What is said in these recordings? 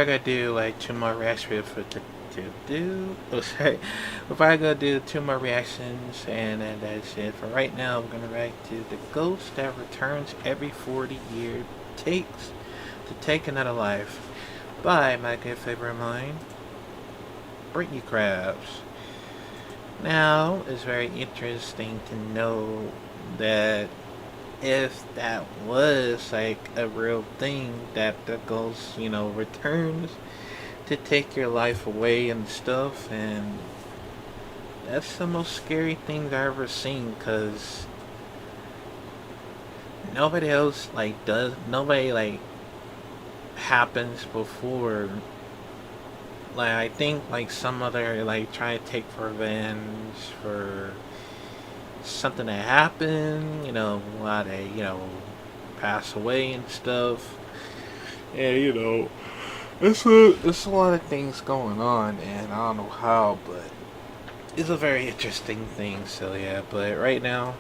gotta do like two more reactions to do. Oh, sorry. If I gotta do two more reactions, and then that's it for right now. I'm gonna react to the ghost that returns every 40 years takes to take another life by my good favorite of mine, Brittany Krabs. Now, it's very interesting to know that if that was like a real thing, that the ghost, returns to take your life away and stuff, and that's the most scary thing I've ever seen, because nobody else nobody happens before. Like, I think like some other try to take revenge for something that happened, while they, pass away and stuff. And it's a lot of things going on, and I don't know how, but it's a very interesting thing. So yeah, but right now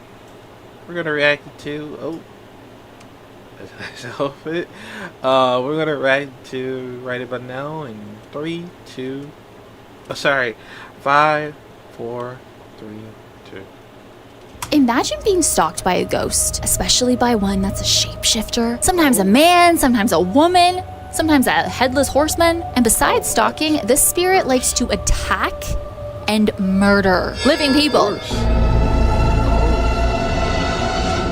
we're gonna react to outfit. We're gonna react to right about now in 3, 2. Oh, sorry, 5, 4, 3, 2. Imagine being stalked by a ghost, especially by one that's a shapeshifter. Sometimes a man, sometimes a woman, sometimes a headless horseman. And besides stalking, this spirit likes to attack and murder living people.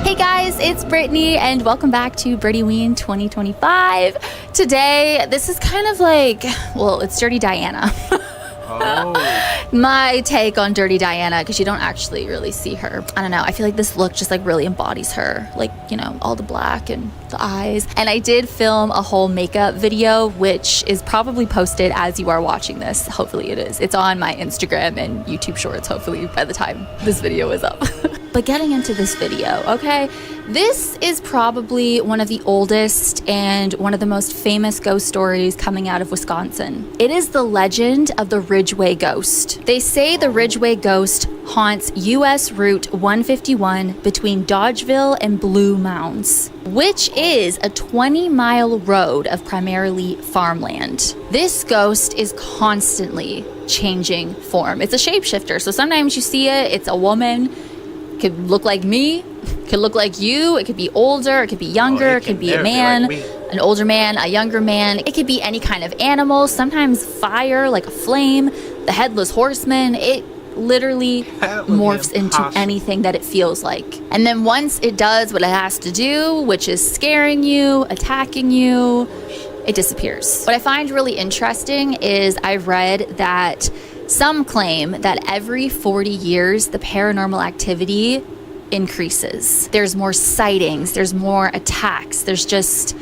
Hey guys, it's Brittany and welcome back to Brittyween 2025. Today, this is kind of like, it's Dirty Diana. My take on Dirty Diana, because you don't actually really see her. I don't know, I feel like this look just really embodies her, all the black and the eyes. And I did film a whole makeup video, which is probably posted as you are watching this. Hopefully it is. It's on my Instagram and YouTube shorts, hopefully by the time this video is up. But getting into this video, okay? This is probably one of the oldest and one of the most famous ghost stories coming out of Wisconsin. It is the legend of the Ridgeway Ghost. They say the Ridgeway Ghost haunts US Route 151 between Dodgeville and Blue Mounds, which is a 20-mile road of primarily farmland. This ghost is constantly changing form. It's a shapeshifter, so sometimes you see it, it's a woman. Could look like me, could look like you, it could be older, it could be younger, it could be a man, an older man, a younger man. It could be any kind of animal, sometimes fire, like a flame, the headless horseman. It literally morphs into anything that it feels like. And then once it does what it has to do, which is scaring you, attacking you, it disappears. What I find really interesting is I've read that some claim that every 40 years, the paranormal activity increases. There's more sightings, there's more attacks, there's just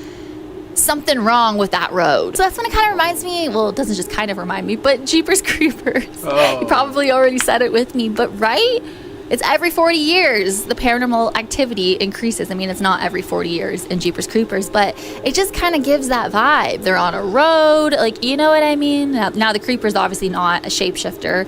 something wrong with that road. So that's when it kind of reminds me, it doesn't just kind of remind me, but Jeepers Creepers. Oh. You probably already said it with me, but right? It's every 40 years the paranormal activity increases. I mean, it's not every 40 years in Jeepers Creepers, but it just kind of gives that vibe. They're on a road, you know what I mean? Now the Creeper's obviously not a shapeshifter,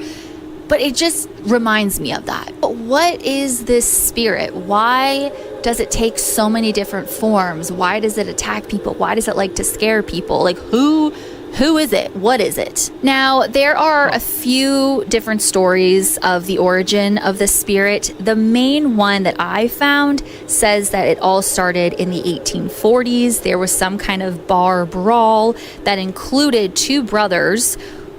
but it just reminds me of that. But what is this spirit? Why does it take so many different forms? Why does it attack people? Why does it like to scare people? Who is it? What is it? Now, there are a few different stories of the origin of the spirit. The main one that I found says that it all started in the 1840s. There was some kind of bar brawl that included two brothers,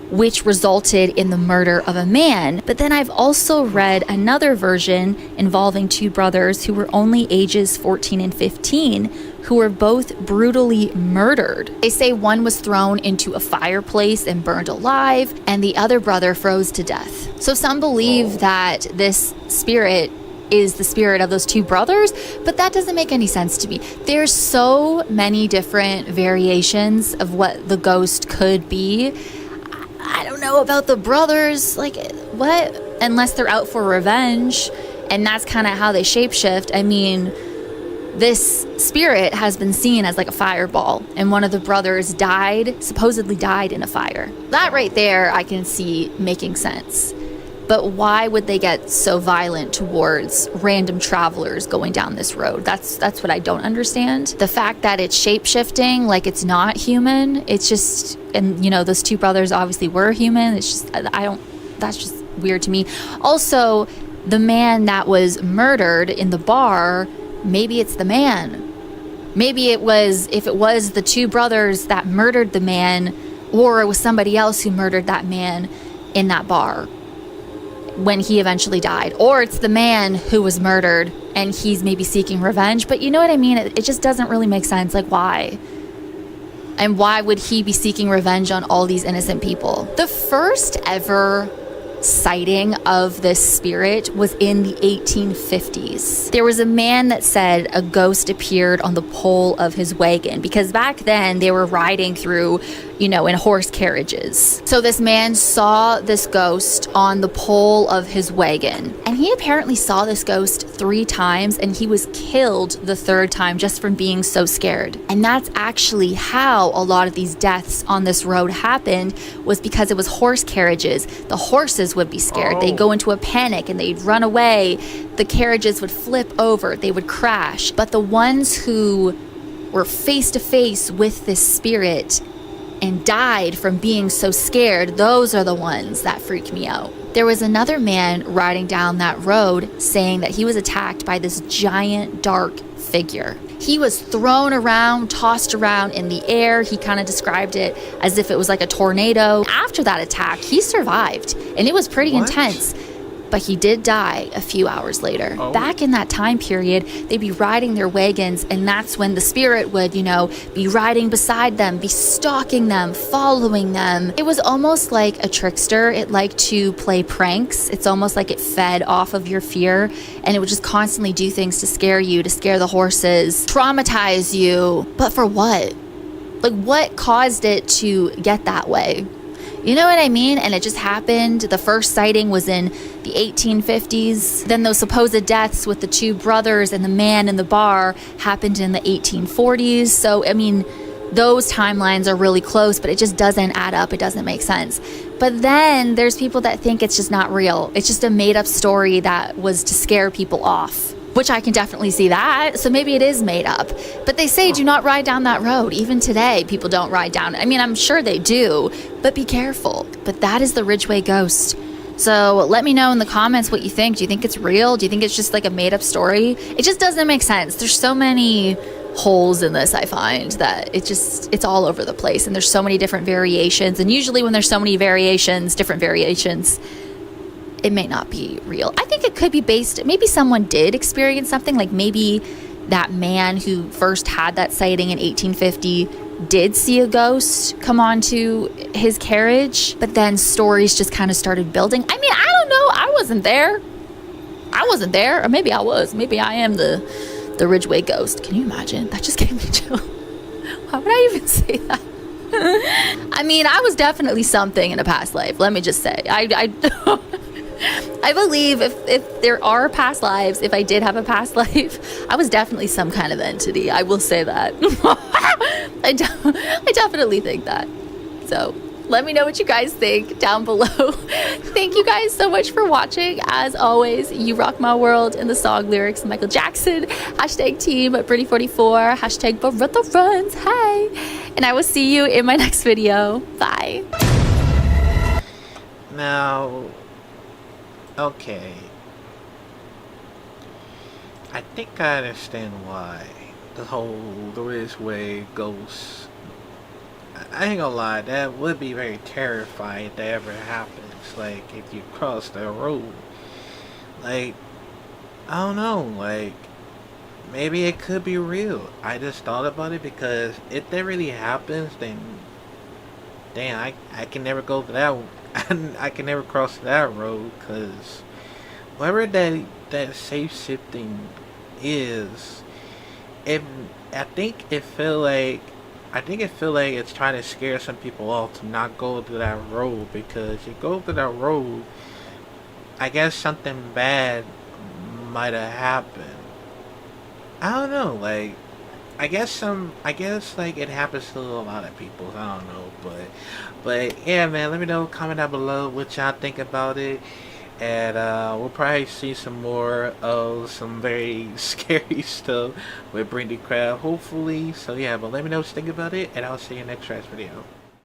which resulted in the murder of a man. But then I've also read another version involving two brothers who were only ages 14 and 15, who were both brutally murdered. They say one was thrown into a fireplace and burned alive, and the other brother froze to death. So some believe that this spirit is the spirit of those two brothers, but that doesn't make any sense to me. There's so many different variations of what the ghost could be. I don't know about the brothers, what? Unless they're out for revenge, and that's kind of how they shapeshift. I mean, this spirit has been seen as a fireball, and one of the brothers supposedly died in a fire. That right there I can see making sense. But why would they get so violent towards random travelers going down this road? That's what I don't understand. The fact that it's shape-shifting, like it's not human, it's just, and you know, those two brothers obviously were human. It's just, that's just weird to me. Also, the man that was murdered in the bar, maybe it's the man. Maybe it was, if it was the two brothers that murdered the man, or it was somebody else who murdered that man in that bar when he eventually died, or it's the man who was murdered and he's maybe seeking revenge. But you know what I mean? It just doesn't really make sense. Like, why? And why would he be seeking revenge on all these innocent people? The first ever sighting of this spirit was in the 1850s. There was a man that said a ghost appeared on the pole of his wagon, because back then they were riding through, you know, in horse carriages. So this man saw this ghost on the pole of his wagon, and he apparently saw this ghost 3 times, and he was killed the 3rd time just from being so scared. And that's actually how a lot of these deaths on this road happened, was because it was horse carriages. The horses would be scared. They'd go into a panic and they'd run away. The carriages would flip over. They would crash. But the ones who were face to face with this spirit and died from being so scared, those are the ones that freak me out. There was another man riding down that road saying that he was attacked by this giant dark figure. He was thrown around, tossed around in the air. He kind of described it as if it was like a tornado. After that attack, he survived, and it was pretty intense. But he did die a few hours later. Back in that time period, they'd be riding their wagons, and that's when the spirit would, you know, be riding beside them, be stalking them, following them. It was almost like a trickster. It liked to play pranks. It's almost like it fed off of your fear, and it would just constantly do things to scare you, to scare the horses, traumatize you. But for what? Like, what caused it to get that way? You know what I mean? And it just happened. The first sighting was in the 1850s. Then those supposed deaths with the two brothers and the man in the bar happened in the 1840s. So, I mean, those timelines are really close, but it just doesn't add up. It doesn't make sense. But then there's people that think it's just not real. It's just a made-up story that was to scare people off, which I can definitely see that. So maybe it is made up. But they say do not ride down that road. Even today, people don't ride down it. I mean, I'm sure they do, but be careful. But that is the Ridgeway Ghost. So let me know in the comments what you think. Do you think it's real? Do you think it's just like a made up story? It just doesn't make sense. There's so many holes in this, I find, that it's all over the place. And there's so many different variations. And usually when there's so many variations, different variations, it may not be real. I think it could be based, maybe someone did experience something, like maybe that man who first had that sighting in 1850 did see a ghost come onto his carriage, but then stories just kind of started building. I mean, I don't know. I wasn't there. Or maybe I was. Maybe I am the Ridgeway Ghost. Can you imagine? That just gave me chill. Why would I even say that? I mean, I was definitely something in a past life. Let me just say. I believe if there are past lives, if I did have a past life, I was definitely some kind of entity. I will say that. I definitely think that. So let me know what you guys think down below. Thank you guys so much for watching. As always, you rock my world. In the song lyrics, Michael Jackson. Hashtag team Brittany44. Hashtag Beretta runs. Hey. And I will see you in my next video. Bye. Now, okay. I think I understand why the Ridgeway Ghost. I ain't gonna lie, that would be very terrifying if that ever happens. Like, if you cross the road. Like, I don't know, like, maybe it could be real. I just thought about it because if that really happens, then damn, I can never go to that. I can never cross that road, because whatever that safe shifting is, I think it feel like it's trying to scare some people off to not go to that road, because you go to that road, I guess something bad might have happened. I don't know, like, I guess like it happens to a lot of people. I don't know, but yeah, man, let me know, comment down below what y'all think about it. And we'll probably see some more of some very scary stuff with Brendan Crab, hopefully. So yeah, but let me know what you think about it, and I'll see you next trash video.